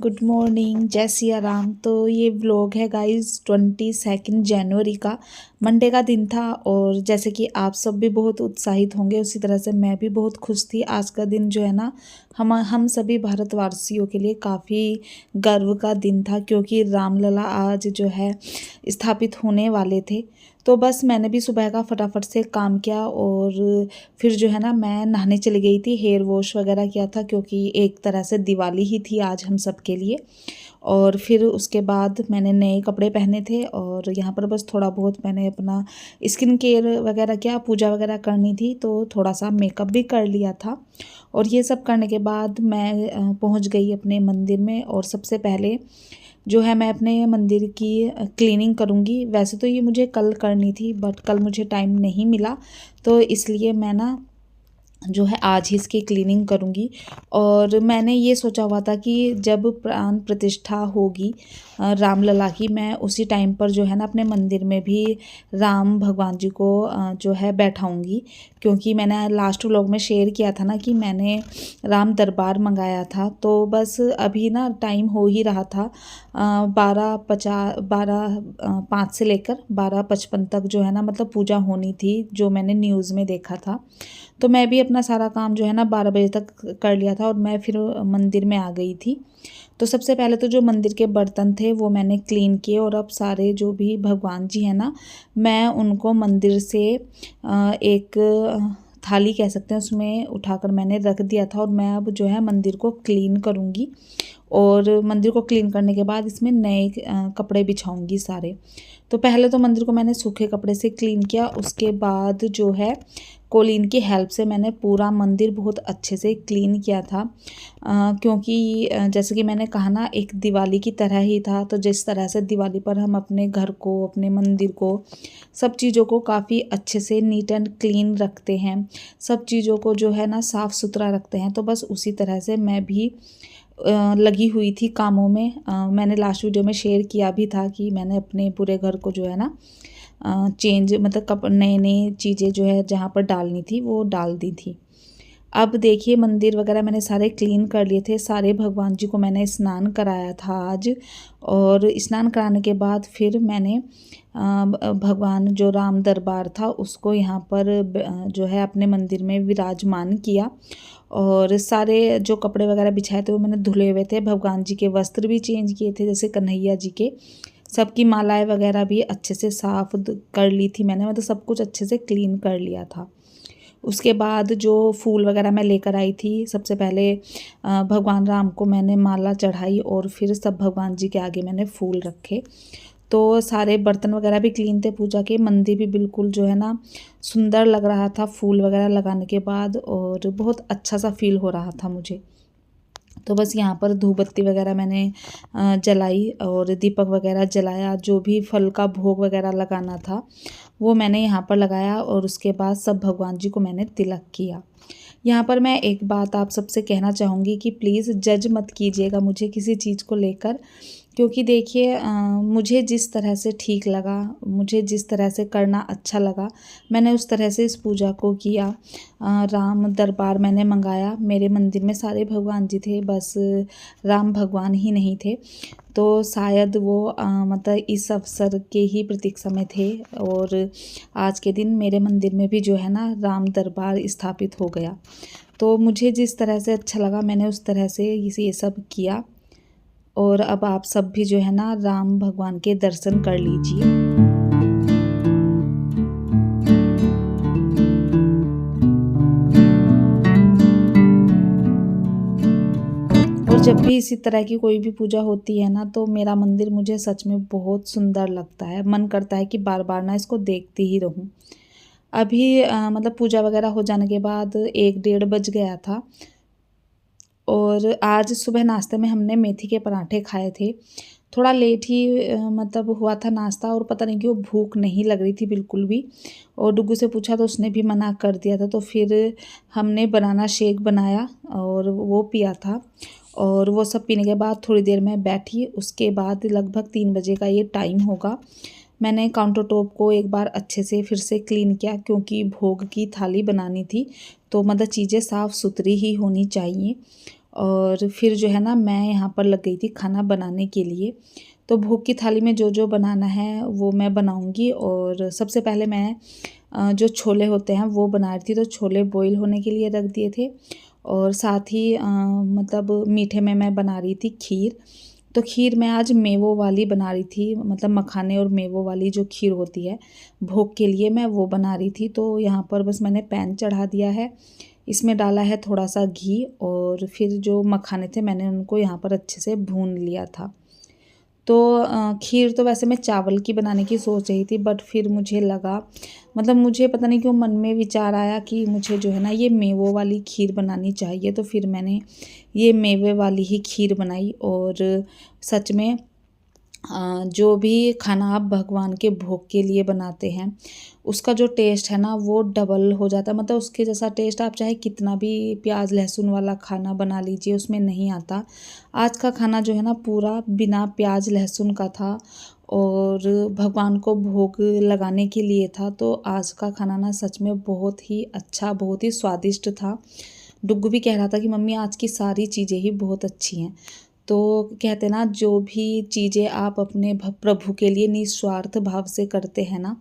Good morning, जय सिया राम। तो ये व्लॉग है गाइस 22 जनवरी का, मंडे का दिन था। और जैसे कि आप सब भी बहुत उत्साहित होंगे, उसी तरह से मैं भी बहुत खुश थी। आज का दिन जो है ना, हम सभी भारतवासियों के लिए काफ़ी गर्व का दिन था, क्योंकि रामलला आज जो है स्थापित होने वाले थे। तो बस मैंने भी सुबह का फटाफट से काम किया और फिर जो है ना, मैं नहाने चली गई थी। हेयर वॉश वगैरह किया था, क्योंकि एक तरह से दिवाली ही थी आज हम सब के लिए। और फिर उसके बाद मैंने नए कपड़े पहने थे और यहाँ पर बस थोड़ा बहुत मैंने अपना स्किन केयर वगैरह किया, पूजा वगैरह करनी थी तो थोड़ा सा मेकअप भी कर लिया था। और ये सब करने के बाद मैं पहुँच गई अपने मंदिर में। और सबसे पहले जो है, मैं अपने मंदिर की क्लीनिंग करूँगी। वैसे तो ये मुझे कल करनी थी, बट कल मुझे टाइम नहीं मिला, तो इसलिए मैं ना जो है आज ही इसकी क्लीनिंग करूँगी। और मैंने ये सोचा हुआ था कि जब प्राण प्रतिष्ठा होगी रामलला की, मैं उसी टाइम पर जो है ना अपने मंदिर में भी राम भगवान जी को जो है बैठाऊँगी। क्योंकि मैंने लास्ट व्लॉग में शेयर किया था ना कि मैंने राम दरबार मंगाया था। तो बस अभी ना टाइम हो ही रहा था, 12:05 से लेकर 12:55 तक जो है ना, मतलब पूजा होनी थी, जो मैंने न्यूज़ में देखा था। तो मैं भी अपना सारा काम जो है ना 12 बजे तक कर लिया था और मैं फिर मंदिर में आ गई थी। तो सबसे पहले तो जो मंदिर के बर्तन थे वो मैंने क्लीन किए, और अब सारे जो भी भगवान जी हैं ना, मैं उनको मंदिर से एक थाली कह सकते हैं, उसमें उठाकर मैंने रख दिया था। और मैं अब जो है मंदिर को क्लीन करूँगी, और मंदिर को क्लीन करने के बाद इसमें नए कपड़े बिछाऊंगी सारे। तो पहले तो मंदिर को मैंने सूखे कपड़े से क्लीन किया, उसके बाद जो है कोलीन की हेल्प से मैंने पूरा मंदिर बहुत अच्छे से क्लीन किया था। क्योंकि जैसे कि मैंने कहा ना, एक दिवाली की तरह ही था। तो जिस तरह से दिवाली पर हम अपने घर को, अपने मंदिर को, सब चीज़ों को काफ़ी अच्छे से नीट एंड क्लीन रखते हैं, सब चीज़ों को जो है ना साफ़ सुथरा रखते हैं, तो बस उसी तरह से मैं भी लगी हुई थी कामों में। मैंने लास्ट वीडियो में शेयर किया भी था कि मैंने अपने पूरे घर को जो है ना चेंज, मतलब नए नए चीज़ें जो है जहाँ पर डालनी थी वो डाल दी थी। अब देखिए, मंदिर वगैरह मैंने सारे क्लीन कर लिए थे, सारे भगवान जी को मैंने स्नान कराया था आज। और स्नान कराने के बाद फिर मैंने भगवान जो राम दरबार था उसको यहाँ पर जो है अपने मंदिर में विराजमान किया। और सारे जो कपड़े वगैरह बिछाए थे वो मैंने धुले हुए थे, भगवान जी के वस्त्र भी चेंज किए थे, जैसे कन्हैया जी के। सबकी मालाएं वगैरह भी अच्छे से साफ़ कर ली थी मैंने, मतलब सब कुछ अच्छे से क्लीन कर लिया था। उसके बाद जो फूल वगैरह मैं लेकर आई थी, सबसे पहले भगवान राम को मैंने माला चढ़ाई, और फिर सब भगवान जी के आगे मैंने फूल रखे। तो सारे बर्तन वगैरह भी क्लीन थे पूजा के, मंदिर भी बिल्कुल जो है ना सुंदर लग रहा था फूल वगैरह लगाने के बाद, और बहुत अच्छा सा फील हो रहा था मुझे। तो बस यहाँ पर धूप बत्ती वगैरह मैंने जलाई और दीपक वगैरह जलाया। जो भी फल का भोग वगैरह लगाना था वो मैंने यहाँ पर लगाया, और उसके बाद सब भगवान जी को मैंने तिलक किया। यहाँ पर मैं एक बात आप सबसे कहना चाहूँगी कि प्लीज़ जज मत कीजिएगा मुझे किसी चीज़ को लेकर। क्योंकि देखिए, मुझे जिस तरह से ठीक लगा, मुझे जिस तरह से करना अच्छा लगा, मैंने उस तरह से इस पूजा को किया। राम दरबार मैंने मंगाया, मेरे मंदिर में सारे भगवान जी थे, बस राम भगवान ही नहीं थे। तो शायद वो मतलब इस अवसर के ही प्रतीक्षा में थे, और आज के दिन मेरे मंदिर में भी जो है ना राम दरबार स्थापित हो गया। तो मुझे जिस तरह से अच्छा लगा मैंने उस तरह से ये सब किया। और अब आप सब भी जो है ना राम भगवान के दर्शन कर लीजिए। और जब भी इसी तरह की कोई भी पूजा होती है ना, तो मेरा मंदिर मुझे सच में बहुत सुंदर लगता है, मन करता है कि बार बार ना इसको देखती ही रहूं। अभी मतलब पूजा वगैरह हो जाने के बाद 1-1:30 बज गया था, और आज सुबह नाश्ते में हमने मेथी के पराठे खाए थे। थोड़ा लेट ही मतलब हुआ था नाश्ता, और पता नहीं क्यों भूख नहीं लग रही थी बिल्कुल भी। और डुग्गू से पूछा तो उसने भी मना कर दिया था, तो फिर हमने बनाना शेक बनाया और वो पिया था। और वो सब पीने के बाद थोड़ी देर में बैठी, उसके बाद लगभग 3 बजे का ये टाइम होगा। मैंने काउंटर टॉप को एक बार अच्छे से फिर से क्लीन किया, क्योंकि भोग की थाली बनानी थी, तो मतलब चीज़ें साफ़ सुथरी ही होनी चाहिए। और फिर जो है ना मैं यहाँ पर लग गई थी खाना बनाने के लिए। तो भोग की थाली में जो जो बनाना है वो मैं बनाऊँगी। और सबसे पहले मैं जो छोले होते हैं वो बना रही थी। तो छोले बॉईल होने के लिए रख दिए थे और साथ ही मतलब मीठे में मैं बना रही थी खीर। तो खीर मैं आज मेवों वाली बना रही थी, मतलब मखाने और मेवों वाली जो खीर होती है भोग के लिए मैं वो बना रही थी। तो यहाँ पर बस मैंने पैन चढ़ा दिया है, इसमें डाला है थोड़ा सा घी और फिर जो मखाने थे मैंने उनको यहाँ पर अच्छे से भून लिया था। तो खीर तो वैसे मैं चावल की बनाने की सोच रही थी, बट फिर मुझे लगा, मतलब मुझे पता नहीं क्यों मन में विचार आया कि मुझे जो है ना ये मेवों वाली खीर बनानी चाहिए। तो फिर मैंने ये मेवे वाली ही खीर बनाई। और सच में जो भी खाना आप भगवान के भोग के लिए बनाते हैं उसका जो टेस्ट है ना वो डबल हो जाता है। मतलब उसके जैसा टेस्ट आप चाहे कितना भी प्याज लहसुन वाला खाना बना लीजिए उसमें नहीं आता। आज का खाना जो है ना पूरा बिना प्याज लहसुन का था और भगवान को भोग लगाने के लिए था। तो आज का खाना ना सच में बहुत ही अच्छा, बहुत ही स्वादिष्ट था। डुग्गू भी कह रहा था कि मम्मी आज की सारी चीज़ें ही बहुत अच्छी हैं। तो कहते ना जो भी चीज़ें आप अपने प्रभु के लिए निस्वार्थ भाव से करते हैं ना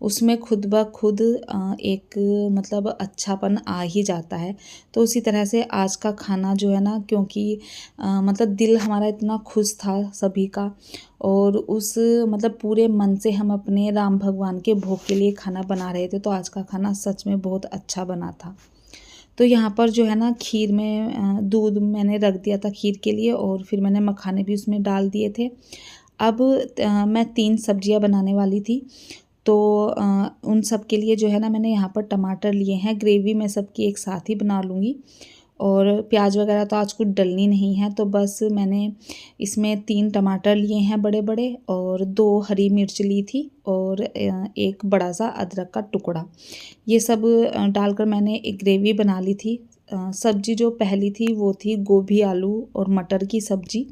उसमें खुद ब खुद एक मतलब अच्छापन आ ही जाता है। तो उसी तरह से आज का खाना जो है ना, क्योंकि मतलब दिल हमारा इतना खुश था सभी का और उस मतलब पूरे मन से हम अपने राम भगवान के भोग के लिए खाना बना रहे थे। तो आज का खाना सच में बहुत अच्छा बना था। तो यहाँ पर जो है ना खीर में दूध मैंने रख दिया था खीर के लिए और फिर मैंने मखाने भी उसमें डाल दिए थे। अब मैं 3 सब्जियाँ बनाने वाली थी। तो उन सब के लिए जो है ना मैंने यहाँ पर टमाटर लिए हैं। ग्रेवी मैं सबकी एक साथ ही बना लूँगी और प्याज वगैरह तो आज कुछ डलनी नहीं है। तो बस मैंने इसमें 3 टमाटर लिए हैं बड़े बड़े और 2 हरी मिर्च ली थी और एक बड़ा सा अदरक का टुकड़ा। ये सब डालकर मैंने एक ग्रेवी बना ली थी। सब्जी जो पहली थी वो थी गोभी आलू और मटर की सब्जी।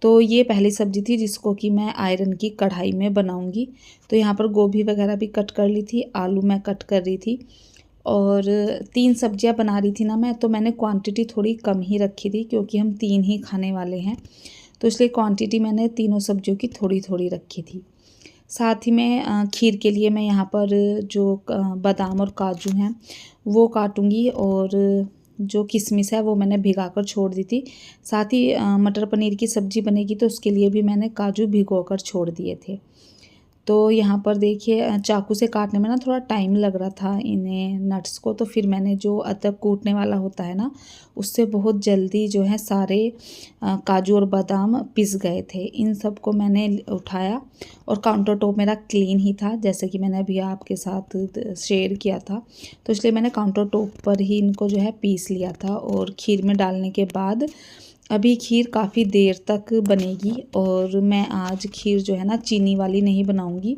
तो ये पहली सब्जी थी जिसको कि मैं आयरन की कढ़ाई में बनाऊंगी। तो यहाँ पर गोभी वगैरह भी कट कर ली थी, आलू मैं कट कर रही थी और 3 सब्जियां बना रही थी ना मैं, तो मैंने क्वांटिटी थोड़ी कम ही रखी थी क्योंकि हम 3 ही खाने वाले हैं। तो इसलिए क्वांटिटी मैंने तीनों सब्जियों की थोड़ी थोड़ी रखी थी। साथ ही में खीर के लिए मैं यहाँ पर जो बादाम और काजू हैं वो काटूंगी और जो किशमिश है वो मैंने भिगा कर छोड़ दी थी। साथ ही मटर पनीर की सब्ज़ी बनेगी तो उसके लिए भी मैंने काजू भिगो कर छोड़ दिए थे। तो यहाँ पर देखिए चाकू से काटने में ना थोड़ा टाइम लग रहा था इन्हें नट्स को। तो फिर मैंने जो अदरक कूटने वाला होता है ना उससे बहुत जल्दी जो है सारे काजू और बादाम पिस गए थे। इन सब को मैंने उठाया और काउंटर टॉप मेरा क्लीन ही था जैसे कि मैंने अभी आपके साथ शेयर किया था। तो इसलिए मैंने काउंटर टॉप पर ही इनको जो है पीस लिया था और खीर में डालने के बाद अभी खीर काफ़ी देर तक बनेगी। और मैं आज खीर जो है ना चीनी वाली नहीं बनाऊंगी।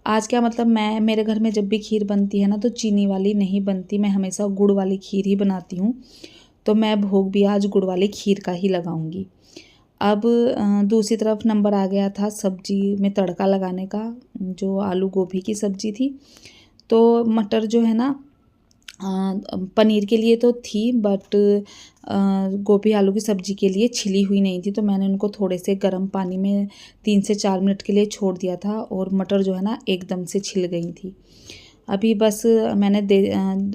आज क्या मतलब मैं मेरे घर में जब भी खीर बनती है ना तो चीनी वाली नहीं बनती, मैं हमेशा गुड़ वाली खीर ही बनाती हूँ। तो मैं भोग भी आज गुड़ वाली खीर का ही लगाऊंगी। अब दूसरी तरफ नंबर आ गया था सब्जी में तड़का लगाने का, जो आलू गोभी की सब्जी थी। तो मटर जो है ना पनीर के लिए तो थी, बट गोभी आलू की सब्ज़ी के लिए छिली हुई नहीं थी। तो मैंने उनको थोड़े से गर्म पानी में 3 से 4 मिनट के लिए छोड़ दिया था और मटर जो है ना एकदम से छिल गई थी। अभी बस मैंने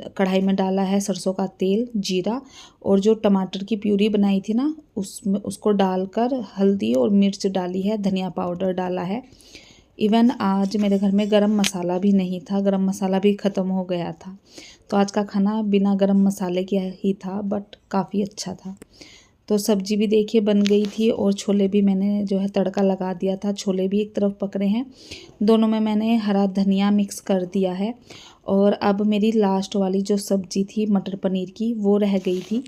कढ़ाई में डाला है सरसों का तेल, जीरा और जो टमाटर की प्यूरी बनाई थी ना उसमें उसको डालकर हल्दी और मिर्च डाली है, धनिया पाउडर डाला है। इवन आज मेरे घर में गरम मसाला भी नहीं था, गरम मसाला भी ख़त्म हो गया था। तो आज का खाना बिना गरम मसाले के ही था, बट काफ़ी अच्छा था। तो सब्जी भी देखिए बन गई थी और छोले भी मैंने जो है तड़का लगा दिया था। छोले भी एक तरफ पक रहे हैं, दोनों में मैंने हरा धनिया मिक्स कर दिया है। और अब मेरी लास्ट वाली जो सब्जी थी मटर पनीर की वो रह गई थी।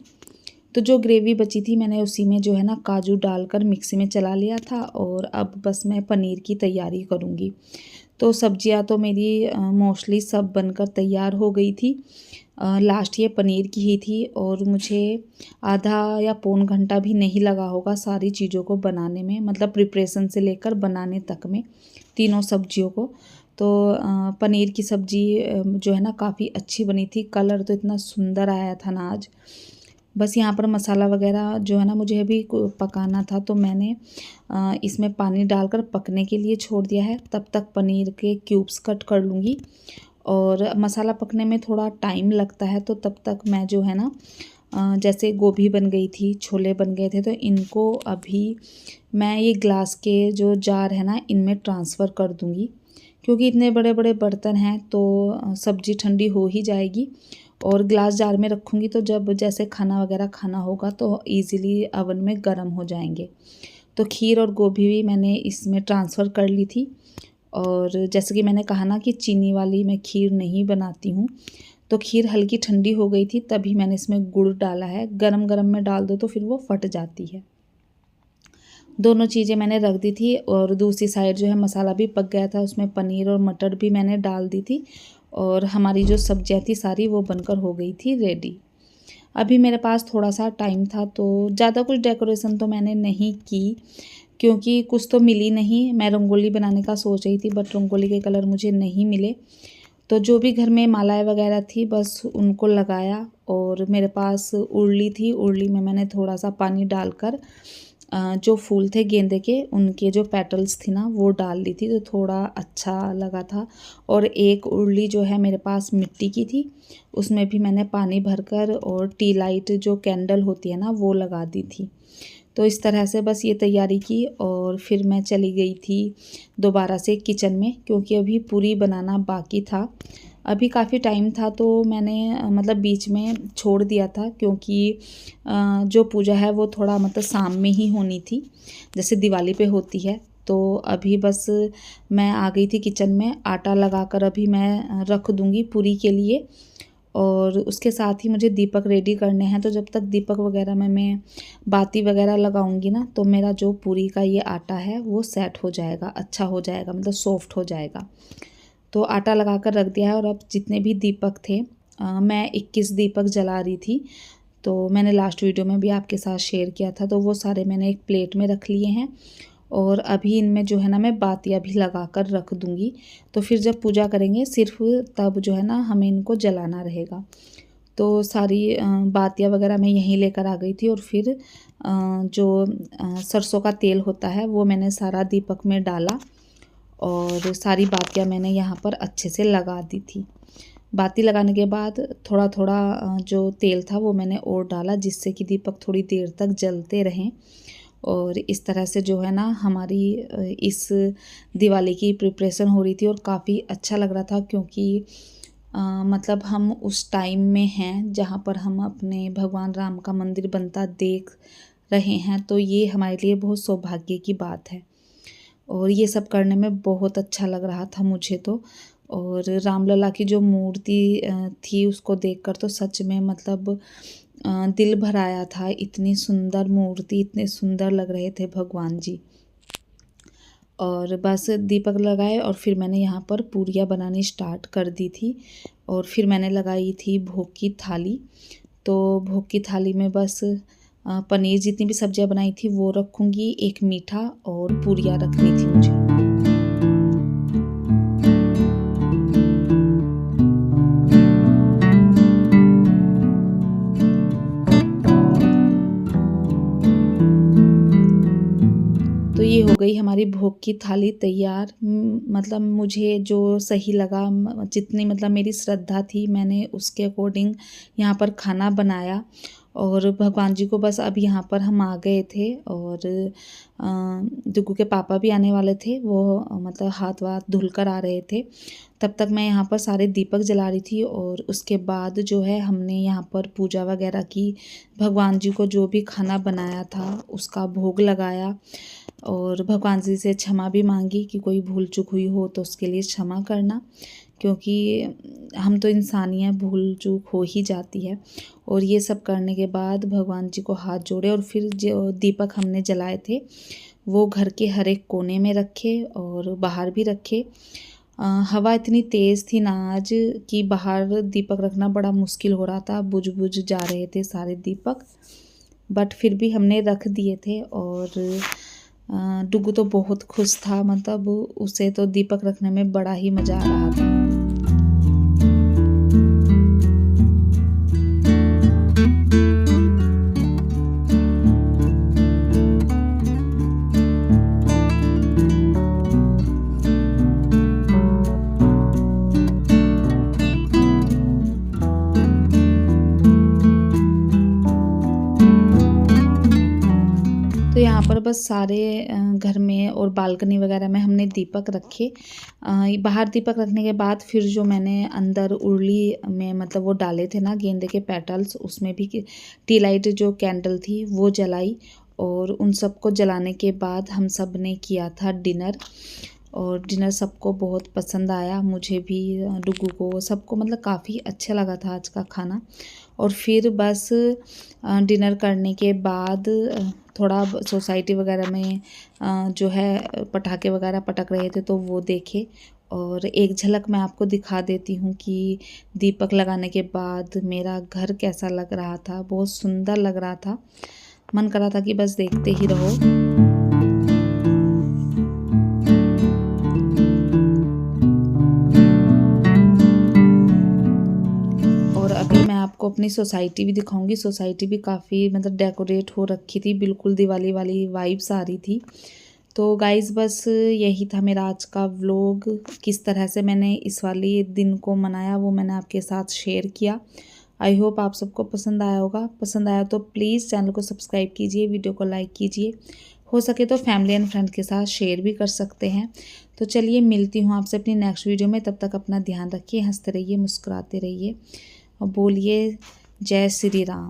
तो जो ग्रेवी बची थी मैंने उसी में जो है ना काजू डालकर मिक्सी में चला लिया था और अब बस मैं पनीर की तैयारी करूँगी। तो सब्जियां तो मेरी मोस्टली सब बनकर तैयार हो गई थी। लास्ट ये पनीर की ही थी और मुझे आधा या पौन घंटा भी नहीं लगा होगा सारी चीज़ों को बनाने में, मतलब प्रिपरेशन से लेकर बनाने तक में तीनों सब्जियों को। तो पनीर की सब्ज़ी जो है ना काफ़ी अच्छी बनी थी। कलर तो इतना सुंदर आया था ना आज, बस यहाँ पर मसाला वगैरह जो है ना मुझे अभी पकाना था, तो मैंने इसमें पानी डालकर पकने के लिए छोड़ दिया है। तब तक पनीर के क्यूब्स कट कर लूँगी। और मसाला पकने में थोड़ा टाइम लगता है, तो तब तक मैं जो है ना जैसे गोभी बन गई थी, छोले बन गए थे, तो इनको अभी मैं ये ग्लास के जो जार है ना इनमें ट्रांसफ़र कर दूँगी। क्योंकि इतने बड़े बड़े बर्तन हैं तो सब्ज़ी ठंडी हो ही जाएगी। और ग्लास जार में रखूँगी तो जब जैसे खाना वगैरह खाना होगा तो ईज़िली अवन में गर्म हो जाएंगे। तो खीर और गोभी भी मैंने इसमें ट्रांसफ़र कर ली थी। और जैसे कि मैंने कहा ना कि चीनी वाली मैं खीर नहीं बनाती हूँ, तो खीर हल्की ठंडी हो गई थी तभी मैंने इसमें गुड़ डाला है। गरम-गरम में डाल दो तो फिर वो फट जाती है। दोनों चीज़ें मैंने रख दी थी और दूसरी साइड जो है मसाला भी पक गया था, उसमें पनीर और मटर भी मैंने डाल दी थी। और हमारी जो सब्जियां थी सारी वो बनकर हो गई थी रेडी। अभी मेरे पास थोड़ा सा टाइम था तो ज़्यादा कुछ डेकोरेशन तो मैंने नहीं की, क्योंकि कुछ तो मिली नहीं। मैं रंगोली बनाने का सोच रही थी बट रंगोली के कलर मुझे नहीं मिले। तो जो भी घर में मालाएँ वगैरह थी बस उनको लगाया। और मेरे पास उरली थी, उरली में मैंने थोड़ा सा पानी डालकर जो फूल थे गेंदे के उनके जो पेटल्स थी ना वो डाल दी थी, तो थोड़ा अच्छा लगा था। और एक उरली जो है मेरे पास मिट्टी की थी, उसमें भी मैंने पानी भरकर और टी लाइट जो कैंडल होती है ना वो लगा दी थी। तो इस तरह से बस ये तैयारी की और फिर मैं चली गई थी दोबारा से किचन में, क्योंकि अभी पूरी बनाना बाकी था। अभी काफ़ी टाइम था तो मैंने मतलब बीच में छोड़ दिया था, क्योंकि जो पूजा है वो थोड़ा मतलब शाम में ही होनी थी, जैसे दिवाली पे होती है। तो अभी बस मैं आ गई थी किचन में, आटा लगाकर अभी मैं रख दूँगी पूरी के लिए। और उसके साथ ही मुझे दीपक रेडी करने हैं, तो जब तक दीपक वगैरह में मैं बाती वगैरह लगाऊंगी ना तो मेरा जो पूरी का ये आटा है वो सेट हो जाएगा, अच्छा हो जाएगा, मतलब सॉफ्ट हो जाएगा। तो आटा लगा कर रख दिया है। और अब जितने भी दीपक थे मैं 21 दीपक जला रही थी, तो मैंने लास्ट वीडियो में भी आपके साथ शेयर किया था, तो वो सारे मैंने एक प्लेट में रख लिए हैं। और अभी इनमें जो है ना मैं बातियाँ भी लगा कर रख दूँगी, तो फिर जब पूजा करेंगे सिर्फ तब जो है ना हमें इनको जलाना रहेगा। तो सारी बातियाँ वगैरह मैं यहीं लेकर आ गई थी। और फिर जो सरसों का तेल होता है वो मैंने सारा दीपक में डाला और सारी बातियाँ मैंने यहाँ पर अच्छे से लगा दी थी। बाती लगाने के बाद थोड़ा थोड़ा जो तेल था वो मैंने और डाला, जिससे कि दीपक थोड़ी देर तक जलते रहें। और इस तरह से जो है ना हमारी इस दिवाली की प्रिपरेशन हो रही थी और काफ़ी अच्छा लग रहा था, क्योंकि मतलब हम उस टाइम में हैं जहाँ पर हम अपने भगवान राम का मंदिर बनता देख रहे हैं, तो ये हमारे लिए बहुत सौभाग्य की बात है। और ये सब करने में बहुत अच्छा लग रहा था मुझे तो। और रामलला की जो मूर्ति थी उसको देखकर तो सच में मतलब दिल भर आया था। इतनी सुंदर मूर्ति, इतने सुंदर लग रहे थे भगवान जी। और बस दीपक लगाए और फिर मैंने यहाँ पर पूरियाँ बनानी स्टार्ट कर दी थी। और फिर मैंने लगाई थी भोग की थाली। तो भोग की थाली में बस पनीर जितनी भी सब्जियाँ बनाई थी वो रखूँगी, एक मीठा और पूरियाँ रखनी थी मुझे। तो ये हो गई हमारी भोग की थाली तैयार। मतलब मुझे जो सही लगा, जितनी मतलब मेरी श्रद्धा थी मैंने उसके अकॉर्डिंग यहाँ पर खाना बनाया। और भगवान जी को बस अब यहाँ पर हम आ गए थे। और दुग्गू के पापा भी आने वाले थे, वो मतलब हाथ वाथ धुल कर आ रहे थे। तब तक मैं यहाँ पर सारे दीपक जला रही थी। और उसके बाद जो है हमने यहाँ पर पूजा वगैरह की, भगवान जी को जो भी खाना बनाया था उसका भोग लगाया। और भगवान जी से क्षमा भी मांगी कि कोई भूल चूक हुई हो तो उसके लिए क्षमा करना, क्योंकि हम तो इंसान ही हैं, भूल चूक हो ही जाती है। और ये सब करने के बाद भगवान जी को हाथ जोड़े और फिर जो दीपक हमने जलाए थे वो घर के हर एक कोने में रखे और बाहर भी रखे। हवा इतनी तेज़ थी ना आज कि बाहर दीपक रखना बड़ा मुश्किल हो रहा था, बुझ बुझ जा रहे थे सारे दीपक, बट फिर भी हमने रख दिए थे। और डुगू तो बहुत खुश था, मतलब उसे तो दीपक रखने में बड़ा ही मज़ा आ रहा था। बस सारे घर में और बालकनी वगैरह में हमने दीपक रखे। बाहर दीपक रखने के बाद फिर जो मैंने अंदर उर्ली में मतलब वो डाले थे ना गेंदे के पेटल्स, उसमें भी टी लाइट जो कैंडल थी वो जलाई। और उन सबको जलाने के बाद हम सब ने किया था डिनर, और डिनर सबको बहुत पसंद आया, मुझे भी, डुगू को, सबको मतलब काफ़ी अच्छा लगा था आज का खाना। और फिर बस डिनर करने के बाद थोड़ा सोसाइटी वगैरह में जो है पटाखे वगैरह पटक रहे थे तो वो देखे। और एक झलक मैं आपको दिखा देती हूँ कि दीपक लगाने के बाद मेरा घर कैसा लग रहा था। बहुत सुंदर लग रहा था, मन कर रहा था कि बस देखते ही रहो। और अभी मैं आपको अपनी सोसाइटी भी दिखाऊंगी। सोसाइटी भी काफ़ी मतलब डेकोरेट हो रखी थी, बिल्कुल दिवाली वाली वाइब्स आ रही थी। तो गाइज़ बस यही था मेरा आज का व्लॉग। किस तरह से मैंने इस वाली दिन को मनाया वो मैंने आपके साथ शेयर किया। आई होप आप सबको पसंद आया होगा। पसंद आया तो प्लीज़ चैनल को सब्सक्राइब कीजिए, वीडियो को लाइक कीजिए, हो सके तो फैमिली एंड फ्रेंड के साथ शेयर भी कर सकते हैं। तो चलिए मिलती हूँ आपसे अपनी नेक्स्ट वीडियो में। तब तक अपना ध्यान रखिए, हंसते रहिए, मुस्कुराते रहिए और बोलिए जय श्री राम।